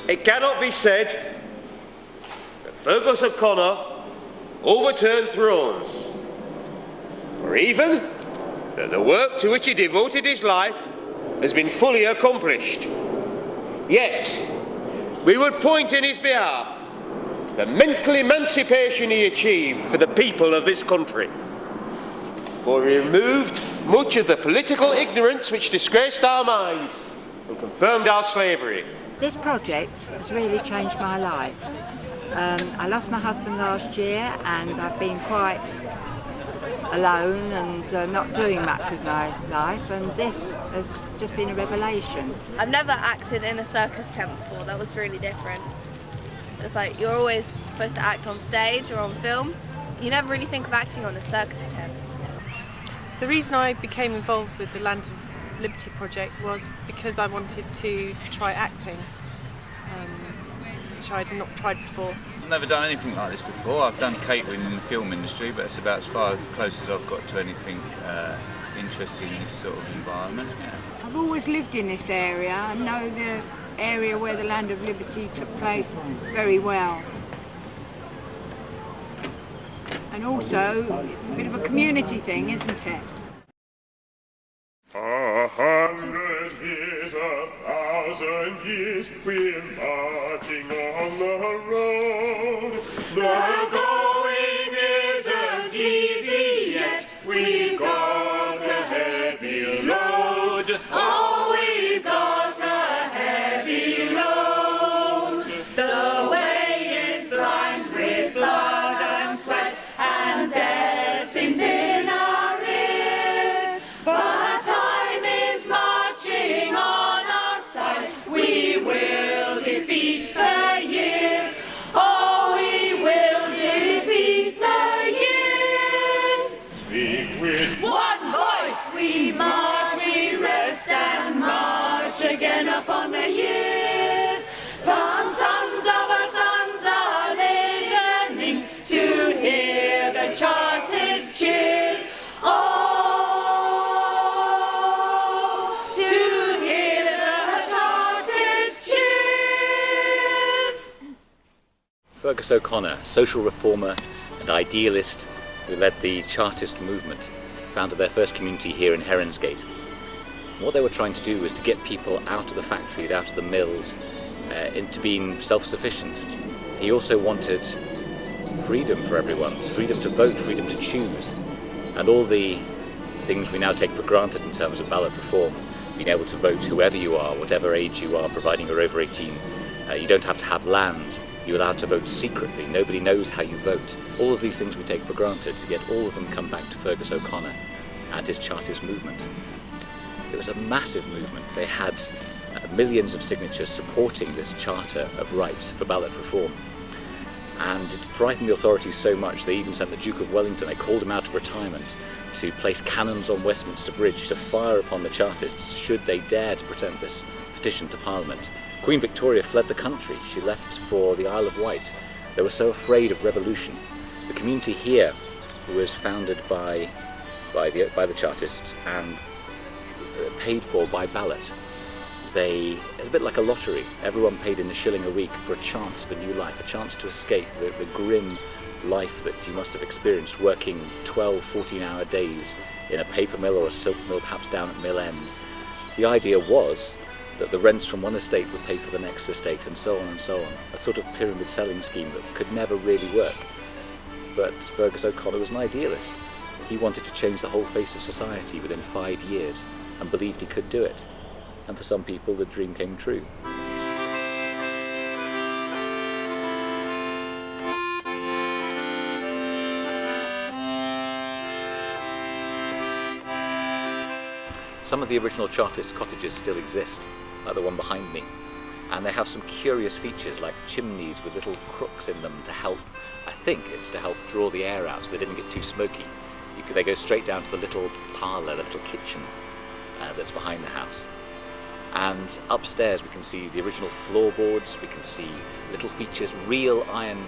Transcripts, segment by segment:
it cannot be said that Fergus O'Connor overturned thrones, or even that the work to which he devoted his life has been fully accomplished. Yet, we would point in his behalf to the mental emancipation he achieved for the people of this country. For he removed much of the political ignorance which disgraced our minds and confirmed our slavery. This project has really changed my life. I lost my husband last year and I've been quite alone and not doing much with my life, and this has just been a revelation. I've never acted in a circus tent before. That was really different. It's like you're always supposed to act on stage or on film. You never really think of acting on a circus tent. The reason I became involved with the Land of Liberty project was because I wanted to try acting, which I'd not tried before. I've never done anything like this before. I've done catering in the film industry, but it's about as close as I've got to anything interesting in this sort of environment. Yeah. I've always lived in this area. I know the area where the Land of Liberty took place very well. And also, it's a bit of a community thing, isn't it? 100 years, 1,000 years, we're marching on the road. The going isn't easy yet, we've got a heavy load. Oh, we've got a heavy load. The way is lined with blood and sweat and death sings in our ears. But time is marching on our side. We will defeat the years. Oh, we will defeat the years. Speak with one voice. We march, we rest and march again upon the years. Some sons of our sons are listening to hear the Chartist cheers. Oh, to hear the Chartist cheers. Fergus O'Connor, social reformer and idealist who led the Chartist movement, founded their first community here in Heronsgate. What they were trying to do was to get people out of the factories, out of the mills, into being self-sufficient. He also wanted freedom for everyone, freedom to vote, freedom to choose, and all the things we now take for granted in terms of ballot reform, being able to vote whoever you are, whatever age you are, providing you're over 18. You don't have to have land. You're allowed to vote secretly. Nobody knows how you vote. All of these things we take for granted, yet all of them come back to Fergus O'Connor and his Chartist movement. It was a massive movement. They had millions of signatures supporting this Charter of Rights for ballot reform. And it frightened the authorities so much, they even sent the Duke of Wellington, they called him out of retirement, to place cannons on Westminster Bridge to fire upon the Chartists should they dare to present this petition to Parliament. Queen Victoria fled the country. She left for the Isle of Wight. They were so afraid of revolution. The community here was founded by the Chartists and paid for by ballot. It's a bit like a lottery. Everyone paid in $1 a week for a chance of a new life, a chance to escape the grim life that you must have experienced working 12, 14-hour days in a paper mill or a silk mill, perhaps down at Mill End. The idea was that the rents from one estate would pay for the next estate, and so on and so on. A sort of pyramid selling scheme that could never really work. But Fergus O'Connor was an idealist. He wanted to change the whole face of society within 5 years and believed he could do it. And for some people, the dream came true. Some of the original Chartist cottages still exist, like the one behind me, and they have some curious features like chimneys with little crooks in them to help, I think it's to help draw the air out so they didn't get too smoky. They go straight down to the little parlour, the little kitchen that's behind the house. And upstairs we can see the original floorboards, we can see little features, real iron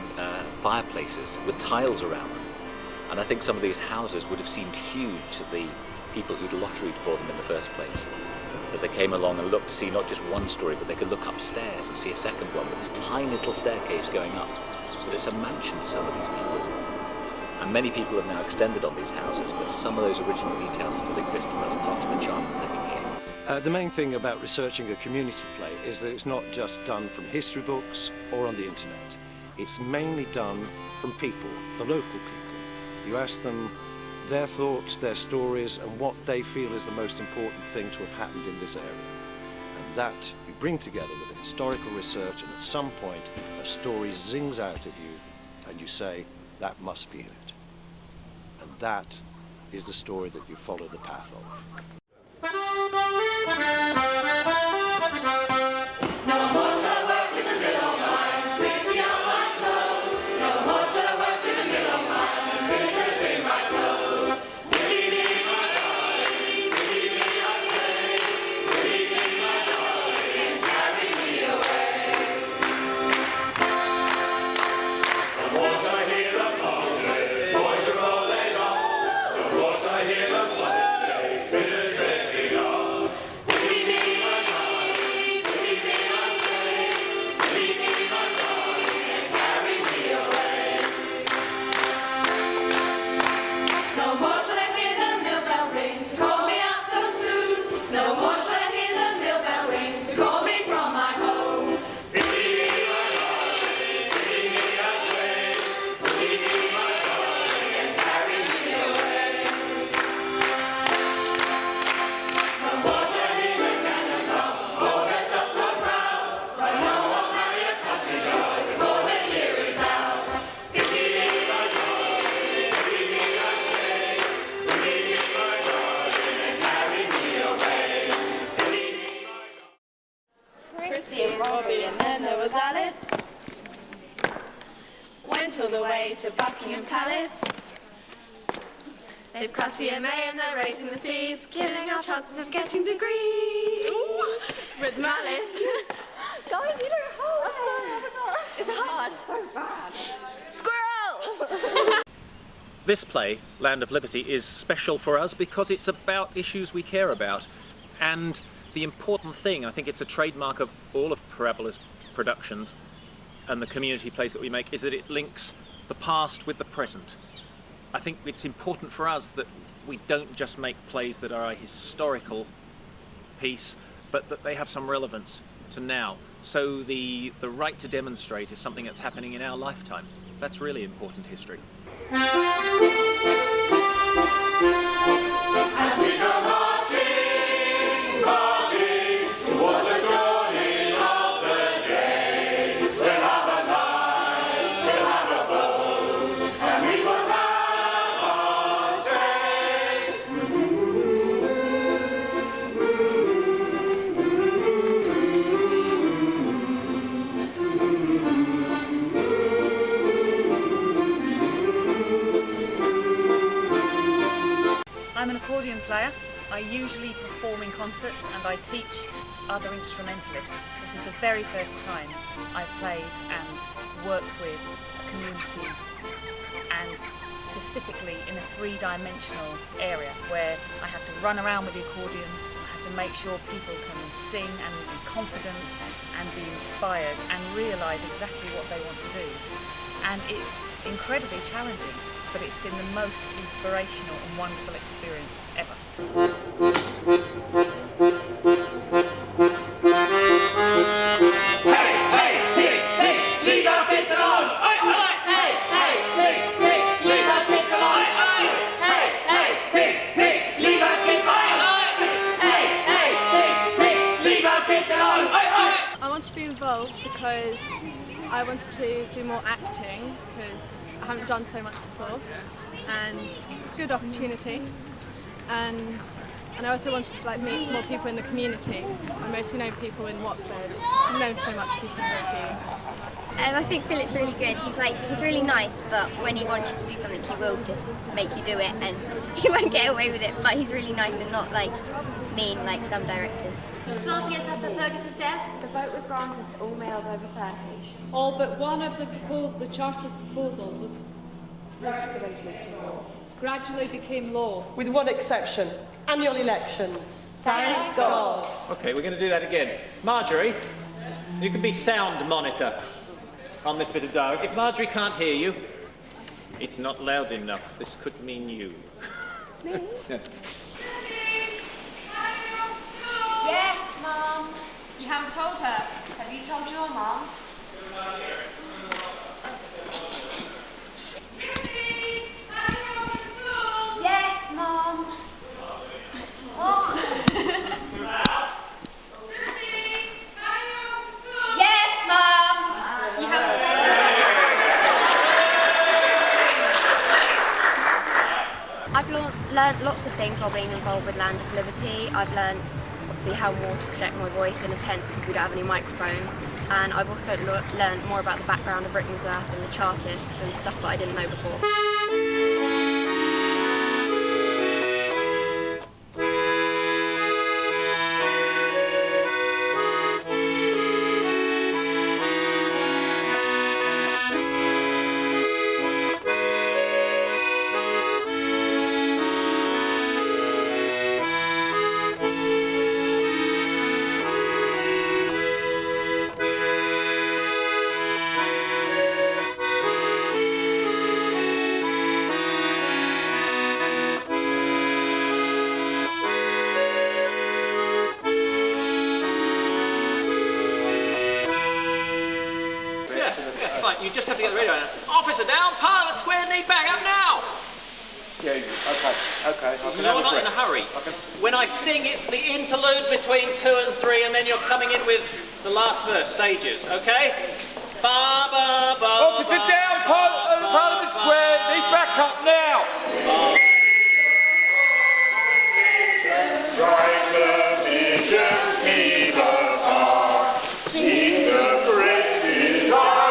fireplaces with tiles around them. And I think some of these houses would have seemed huge to the people who'd lotteried for them in the first place. as they came along and looked to see not just one story, but they could look upstairs and see a second one with this tiny little staircase going up. But it's a mansion to some of these people. And many people have now extended on these houses, but some of those original details still exist, and that's part of the charm of living here. The main thing about researching a community play is that it's not just done from history books or on the internet. It's mainly done from people, the local people. You ask them their thoughts, their stories, and what they feel is the most important thing to have happened in this area. And that you bring together with historical research, and at some point a story zings out of you and you say, that must be in it. And that is the story that you follow the path of. No more shall I work in the mill of mines, greasing out my clothes. No more shall I work in the mill of mines, scissors in my toes. Pity me, my darling, pity me, I say. Pity me, my darling, and carry me away. No more shall I hear the partridge, boys are all laid off. No more shall I hear the buzzards say, spinners drifting off. Pity me, my darling, pity me, I say. Pity me, my darling, and carry me away. No more shall I hear the mill bell ring to call me out so soon. No more shall I hear the mill bell ring to call me from my home. Pity me, my darling, pity me, I say. Pity me, my darling, and carry me away. No more shall I hear the cannon drum, all dressed up so proud. For no one marry a country girl before the year is out. Pity me, my darling, pity me, I say. Pity me, my darling, and carry me away. Pity me, my darling. Christy and Robbie, and then there was Alice. Went all the way to Buckingham Palace. They've cut EMA and they're raising the fees, killing our chances of getting degrees. With malice. Guys, you don't hold it. It's hard. So bad. Squirrel! This play, Land of Liberty, is special for us because it's about issues we care about. And the important thing, I think it's a trademark of all of Parabola's productions and the community plays that we make, is that it links the past with the present. I think it's important for us that we don't just make plays that are a historical piece, but that they have some relevance to now. So the right to demonstrate is something that's happening in our lifetime. That's really important history. As we go marching, marching towards the dawning of the day, we'll have a life, we'll have a vote, and we will have our say. I'm an accordion player. I usually perform in concerts and I teach other instrumentalists. This is the very first time I've played and worked with a community, and specifically in a three-dimensional area where I have to run around with the accordion, I have to make sure people can sing and be confident and be inspired and realise exactly what they want to do. And it's incredibly challenging, but it's been the most inspirational and wonderful experience ever. Hey, hey, please, please, leave those kids alone! Hey, hey, please, please, leave those kids alone! Hey, please, please, leave those kids alone! Hey, please, please, leave those kids alone! I wanted to be involved because I wanted to do more acting, because I haven't done so much before, and it's a good opportunity. And I also wanted to meet more people in the community. I mostly know people in Watford. I've known so much people in Rugby and stuff like that. I think Philip's really good. He's really nice, but when he wants you to do something, he will just make you do it, and he won't get away with it. But he's really nice and not mean like some directors. 12 years after Fergus's death, The vote was granted to all males over 30. all but one of the Charter's proposals was gradually became law. With one exception, annual elections. Thank God. Okay, we're going to do that again. Marjorie, you can be sound monitor on this bit of dialogue. If Marjorie can't hear you, it's not loud enough. This could mean you. Me? Yeah. Yes, Mum. You haven't told her. Have you told your mum? Yes, Mum. What? Yes, Mum. You haven't told her. I've learned lots of things while being involved with Land of Liberty. I've learned obviously how more to project my voice in a tent because we don't have any microphones, and I've also learned more about the background of Britain's Earth and the Chartists and stuff that I didn't know before. You just have to get the radio on. Officer down, pilot square, knee back, up now! Yeah, okay. You're not in a hurry. When I sing, it's the interlude between 2 and 3, and then you're coming in with the last verse, Sages, okay? Ba, ba, ba, Officer down, Parliament Square, knee back up now! Strike the visions, heave apart, sing the praises of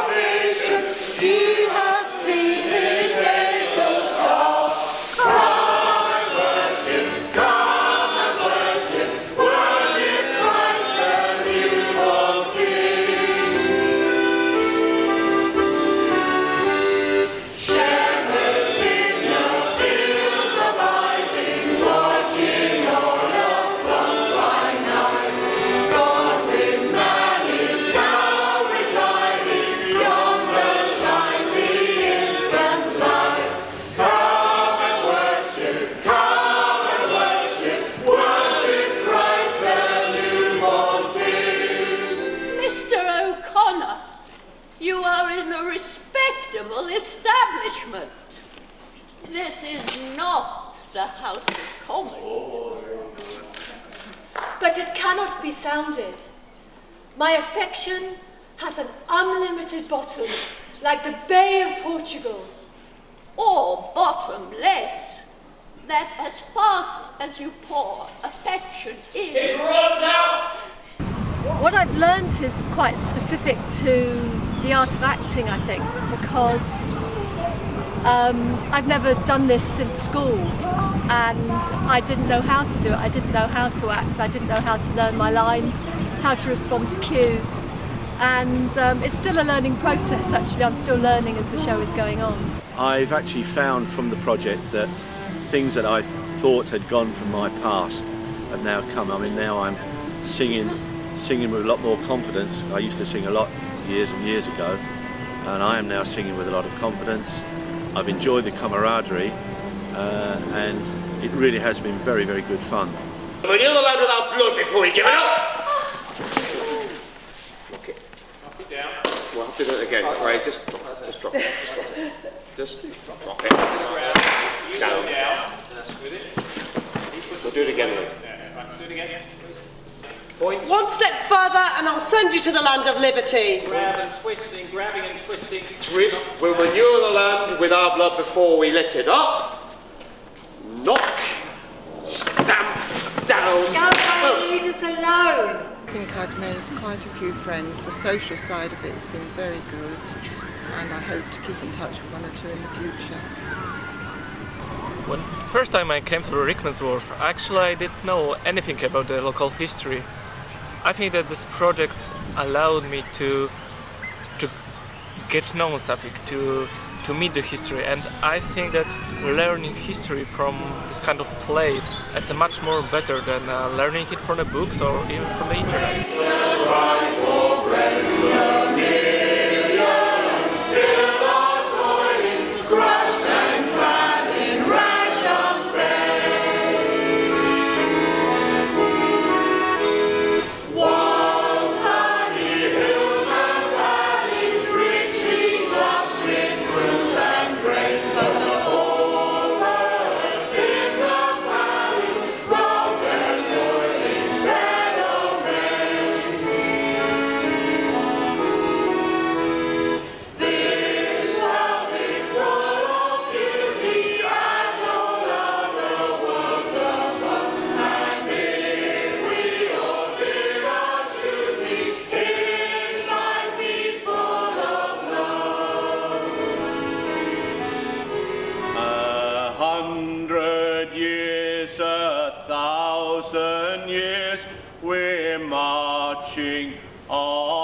the nation. You have seen his face of star. Come and worship Christ the newborn King. Shepherds in the fields abiding, watching o'er the floods by night. God with man is now residing, yonder shines the infant's light. Come and worship Christ the newborn King. Mr. O'Connor, you are in a respectable establishment. This is not the House of Commons. But it cannot be sounded. My affection hath an unlimited bottom, like the Bay of Portugal. Or bottomless, that as fast as you pour affection in, It runs out. What I've learnt is quite specific to the art of acting, I think, because I've never done this since school, and I didn't know how to do it. I didn't know how to act. I didn't know how to learn my lines, how to respond to cues, and it's still a learning process. Actually, I'm still learning as the show is going on. I've actually found from the project that things that I thought had gone from my past have now come. I mean, now I'm singing with a lot more confidence. I used to sing a lot years and years ago, and I am now singing with a lot of confidence. I've enjoyed the camaraderie, and it really has been very, very good fun. We knew the land without blood before we give it up! Okay. Knock it down. We'll have to do it again, right? Just drop it. Just drop it. Just drop it. Down. With it. We'll do it again. Let's do it again. Point. One step further and I'll send you to the Land of Liberty. Grab and twisting, grabbing and twisting. Twist. We'll manure the land with our blood before we let it up. Knock. Stamp. Down. Don't leave us alone. I think I've made quite a few friends. The social side of it has been very good, and I hope to keep in touch with one or two in the future. When the first time I came to Rickmansworth, actually I didn't know anything about the local history. I think that this project allowed me to get know something, to to meet the history, and I think that learning history from this kind of play is much more better than learning it from the books or even from the internet. We're marching on.